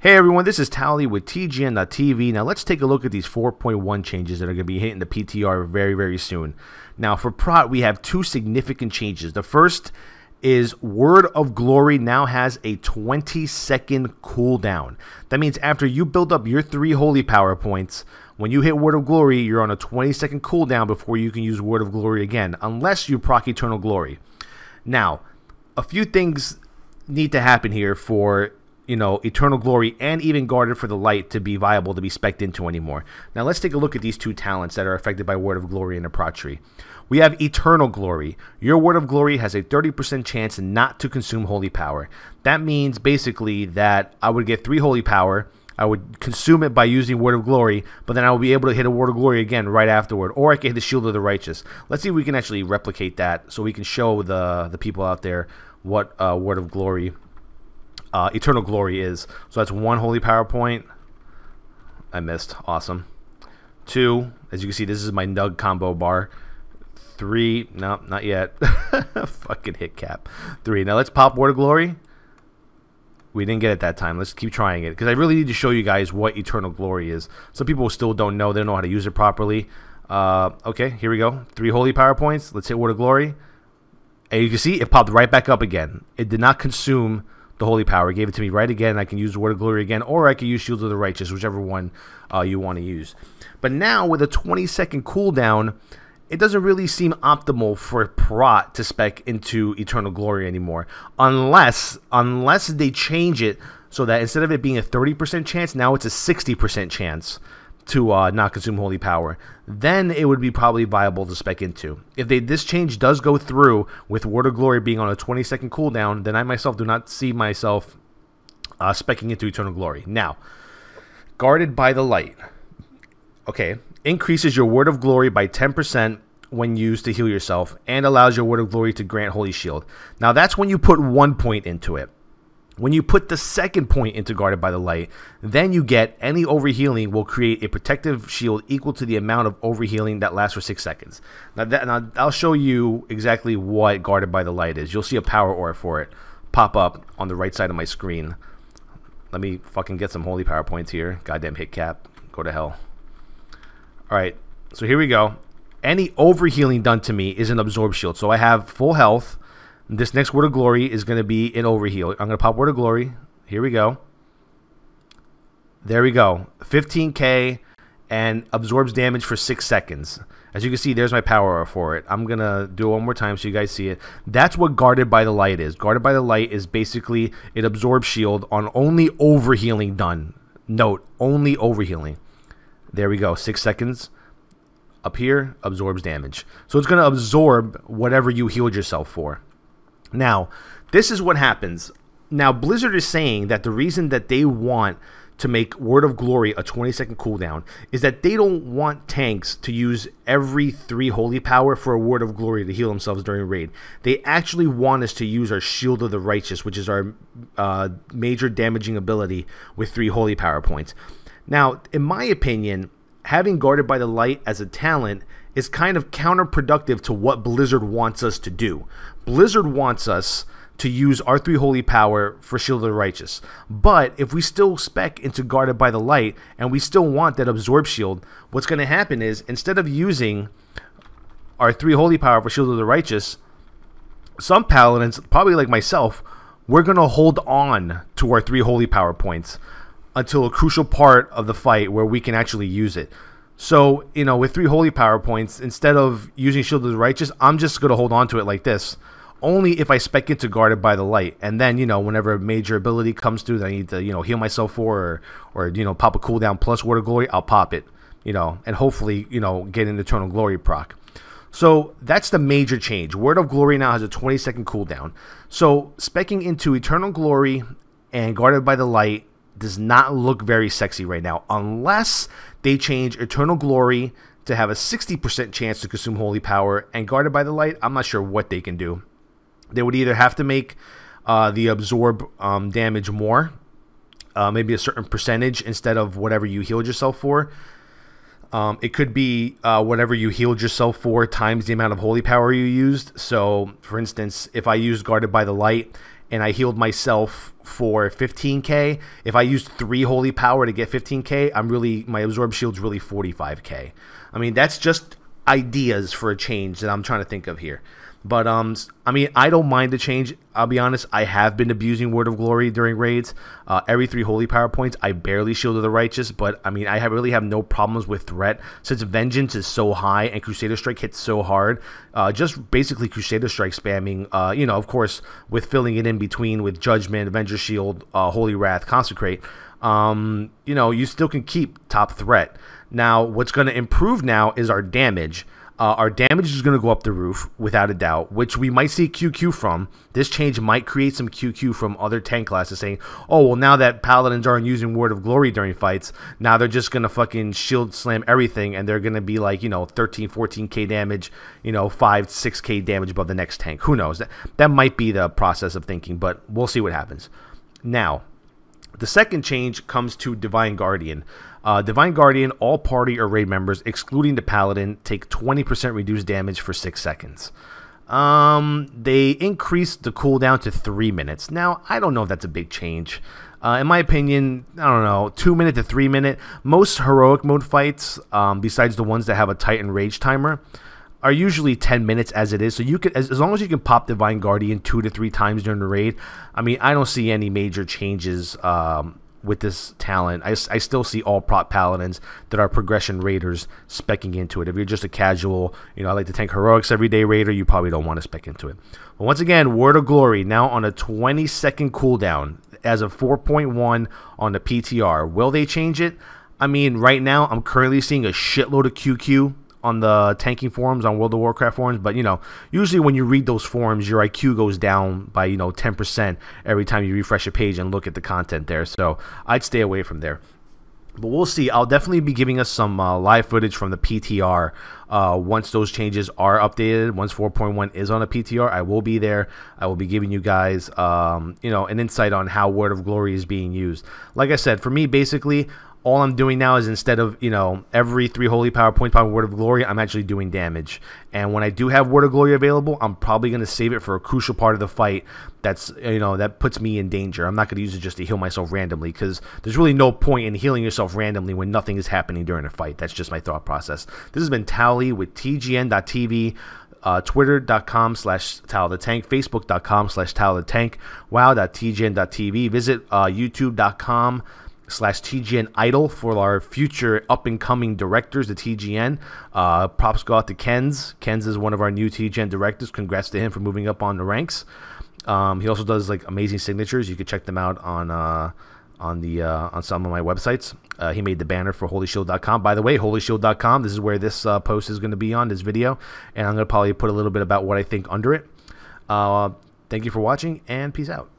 Hey everyone, this is Towelliee with TGN.TV. Now let's take a look at these 4.1 changes that are going to be hitting the PTR very soon. Now for Prot, we have two significant changes. The first is Word of Glory now has a 20-second cooldown. That means after you build up your 3 holy power points, when you hit Word of Glory, you're on a 20-second cooldown before you can use Word of Glory again, unless you proc Eternal Glory. Now, a few things need to happen here for Eternal Glory and even Guarded for the Light to be viable to be spec'd into anymore. Now let's take a look at these two talents that are affected by Word of Glory in the Prot tree. We have Eternal Glory. Your Word of Glory has a 30% chance not to consume Holy Power. That means basically that I would get 3 Holy Power, I would consume it by using Word of Glory, but then I will be able to hit a Word of Glory again right afterward, or I can hit the Shield of the Righteous. Let's see if we can actually replicate that so we can show the people out there what Word of Glory Eternal Glory is. So that's 1 holy power point. I missed. Awesome. 2, as you can see, this is my Nug combo bar. 3, no, not yet. Fucking hit cap. 3. Now let's pop Word of Glory. We didn't get it that time. Let's keep trying it, because I really need to show you guys what Eternal Glory is. Some people still don't know. They don't know how to use it properly. Okay, here we go. 3 holy power points. Let's hit Word of Glory. And you can see it popped right back up again. It did not consume the holy power. It gave it to me right again. I can use the Word of Glory again, or I can use Shield of the Righteous, whichever one you want to use. But now with a 20-second cooldown, it doesn't really seem optimal for Prot to spec into Eternal Glory anymore, unless they change it so that instead of it being a 30% chance, now it's a 60% chance to not consume holy power. Then it would be probably viable to spec into. If this change does go through with Word of Glory being on a 20-second cooldown, then I myself do not see myself specking into Eternal Glory. Now, Guarded by the Light. Okay, increases your Word of Glory by 10% when used to heal yourself, and allows your Word of Glory to grant Holy Shield. Now that's when you put 1 point into it. When you put the second point into Guarded by the Light, then you get any overhealing will create a protective shield equal to the amount of overhealing that lasts for 6 seconds. Now I'll show you exactly what Guarded by the Light is. You'll see a power aura for it pop up on the right side of my screen. Let me fucking get some holy power points here. Goddamn hit cap. Go to hell. Alright, so here we go. Any overhealing done to me is an absorb shield. So I have full health. This next Word of Glory is going to be an overheal. I'm going to pop Word of Glory. Here we go. There we go. 15k and absorbs damage for 6 seconds. As you can see, there's my power aura for it. I'm going to do it one more time so you guys see it. That's what Guarded by the Light is. Guarded by the Light is basically it absorbs shield on only overhealing done. Note, only overhealing. There we go. 6 seconds. Up here, absorbs damage. So it's going to absorb whatever you healed yourself for. Now, this is what happens. Now, Blizzard is saying that the reason that they want to make Word of Glory a 20-second cooldown is that they don't want tanks to use every 3 holy power for a Word of Glory to heal themselves during raid. They actually want us to use our Shield of the Righteous, which is our major damaging ability with 3 holy power points. Now, in my opinion, having Guarded by the Light as a talent is kind of counterproductive to what Blizzard wants us to do. Blizzard wants us to use our 3 holy power for Shield of the Righteous. But if we still spec into Guarded by the Light and we still want that absorb shield, what's going to happen is instead of using our 3 holy power for Shield of the Righteous, some paladins, probably like myself, we're going to hold on to our 3 holy power points until a crucial part of the fight where we can actually use it. So, with 3 holy power points, instead of using Shield of the Righteous, I'm just going to hold on to it like this. Only if I spec into Guarded by the Light. And then, whenever a major ability comes through that I need to, heal myself for or pop a cooldown plus Word of Glory, I'll pop it, and hopefully, get an Eternal Glory proc. So that's the major change. Word of Glory now has a 20-second cooldown. So specking into Eternal Glory and Guarded by the Light does not look very sexy right now, unless they change Eternal Glory to have a 60% chance to consume holy power, and Guarded by the Light, I'm not sure what they can do. They would either have to make the absorb damage more, maybe a certain percentage instead of whatever you healed yourself for. It could be whatever you healed yourself for times the amount of holy power you used. So, for instance, if I used Guarded by the Light and I healed myself for 15k, if I used 3 holy power to get 15k, my absorb shield's really 45k. I mean, that's just ideas for a change that I'm trying to think of here. But, I mean, I don't mind the change. I'll be honest, I have been abusing Word of Glory during raids. Every 3 holy power points, I barely shielded the righteous, but, I mean, I really have no problems with threat. Since Vengeance is so high and Crusader Strike hits so hard, just basically Crusader Strike spamming, you know, of course, with filling it in between with Judgment, Avenger Shield, Holy Wrath, Consecrate, you know, you still can keep top threat. Now, what's going to improve now is our damage. Our damage is going to go up the roof, without a doubt, which we might see QQ from. This change might create some QQ from other tank classes saying, oh, well, now that Paladins aren't using Word of Glory during fights, now they're just going to fucking shield slam everything, and they're going to be like, you know, 13, 14k damage, you know, 5, 6k damage above the next tank. Who knows? That might be the process of thinking, but we'll see what happens. Now, the second change comes to Divine Guardian. Divine Guardian, all party or raid members, excluding the Paladin, take 20% reduced damage for 6 seconds. They increased the cooldown to 3 minutes. Now, I don't know if that's a big change. In my opinion, I don't know, 2 minute to 3 minute. Most heroic mode fights, besides the ones that have a Titan Rage timer, are usually 10 minutes as it is. So you can, as long as you can pop Divine Guardian 2 to 3 times during the raid, I mean, I don't see any major changes with this talent. I still see all prop Paladins that are progression raiders specking into it. If you're just a casual, you know, I like to tank heroics everyday raider, you probably don't want to spec into it. But once again, Word of Glory now on a 20-second cooldown as of 4.1 on the PTR. Will they change it? I mean, right now I'm currently seeing a shitload of QQ on the tanking forums, on World of Warcraft forums, but, you know, usually when you read those forums, your IQ goes down by, you know, 10% every time you refresh a page and look at the content there, so I'd stay away from there. But we'll see. I'll definitely be giving us some live footage from the PTR once those changes are updated. Once 4.1 is on a PTR, I will be there. I will be giving you guys, you know, an insight on how Word of Glory is being used. Like I said, for me, basically, all I'm doing now is instead of, you know, every 3 holy power points by Word of Glory, I'm actually doing damage. And when I do have Word of Glory available, I'm probably going to save it for a crucial part of the fight that's, you know, that puts me in danger. I'm not going to use it just to heal myself randomly, because there's really no point in healing yourself randomly when nothing is happening during a fight. That's just my thought process. This has been Towelliee with TGN.TV. Twitter.com/TowelTheTank, Facebook.com/TowelTheTank, wow.tgn.tv. Visit YouTube.com/TGN Idol for our future up-and-coming directors, the TGN. Props go out to Kenz. Kenz is one of our new TGN directors. Congrats to him for moving up on the ranks. He also does like amazing signatures. You can check them out on some of my websites. He made the banner for HolyShield.com. By the way, HolyShield.com, this is where this post is going to be on, this video, and I'm going to probably put a little bit about what I think under it. Thank you for watching, and peace out.